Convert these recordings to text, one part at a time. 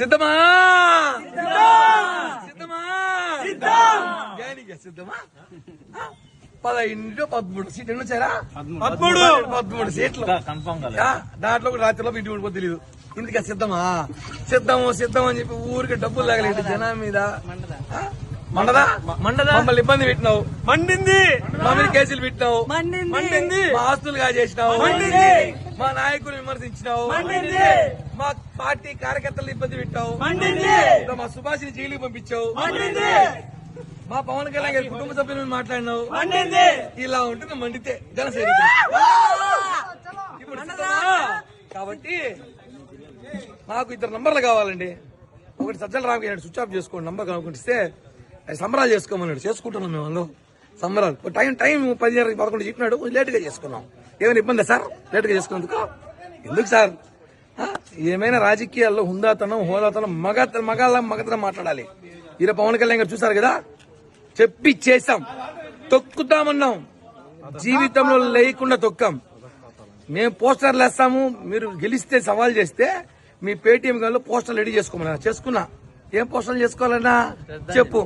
సిద్ధమా సిద్ధమా సిద్ధమా 13 సీట్లు ఎన్ని వచ్చారా 13 సీట్లు దాంట్లో కూడా రాత్రిలో ఇంటి ఉండిపో తెలియదు ఇందుక సిద్ధమా సిద్ధం అని చెప్పి ఊరికి డబ్బులు లాగలేదు జనం మీద మండదా మమ్మల్ని ఇబ్బంది పెట్టినావు మండింది మా మీద కేసులు పెట్టినావు మండింది మా ఆస్తులుగా చేసినావు మా నాయకులు విమర్శించినావు మా పార్టీ కార్యకర్తలు ఇబ్బంది పెట్టావు మా సుభాష్ని జైలుకి పంపించావు మా పవన్ కళ్యాణ్ గారి కుటుంబ సభ్యుల మీద మాట్లాడినావు ఇలా ఉంటుంది మండితే జనసేన ఇప్పుడు కాబట్టి నాకు 2 నంబర్లు కావాలండి. ఒకటి సజ్జల రామ్ గారు స్విచ్ ఆఫ్ చేసుకోండి నంబర్ కనుక్కుంటే సంబరాలు చేసుకోమన్నాడు. చేసుకుంటున్నాం మేము అందులో సంబరాలు. టైం 10:11 చెప్పినాడు. లేట్ గా చేసుకున్నాం. ఏమైనా ఇబ్బంది సార్ లేట్ గా చేసుకున్నందుకు? ఎందుకు సార్? ఏమైనా రాజకీయాల్లో హుందాతనం హోదాతనం మగతనం మాట్లాడాలి. ఈరోజు పవన్ కళ్యాణ్ గారు చూసారు కదా, చెప్పి చేశాం, తొక్కుతామన్నాం, జీవితంలో లేకుండా తొక్కాం. మేము పోస్టర్లు వేస్తాము, మీరు గెలిస్తే సవాల్ చేస్తే మీ పేటీఎం గల్లో పోస్టర్లు రెడీ చేసుకోమన్నా. చేసుకున్నా. ఏం పోస్టర్లు చేసుకోవాలన్నా చెప్పు.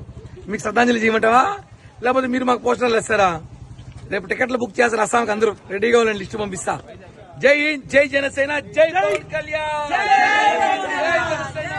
మీకు శ్రద్ధాంజలి చేయమంటావా లేకపోతే మీరు మాకు పోస్టర్లు వేస్తారా? రేపు టికెట్లు బుక్ చేస్తారు అస్సాంకి. అందరూ రెడీగా వాళ్ళని లిస్టు పంపిస్తా. జై హింద్, జై జనసేన, జై పవన్ కళ్యాణ్, జై జనసేన.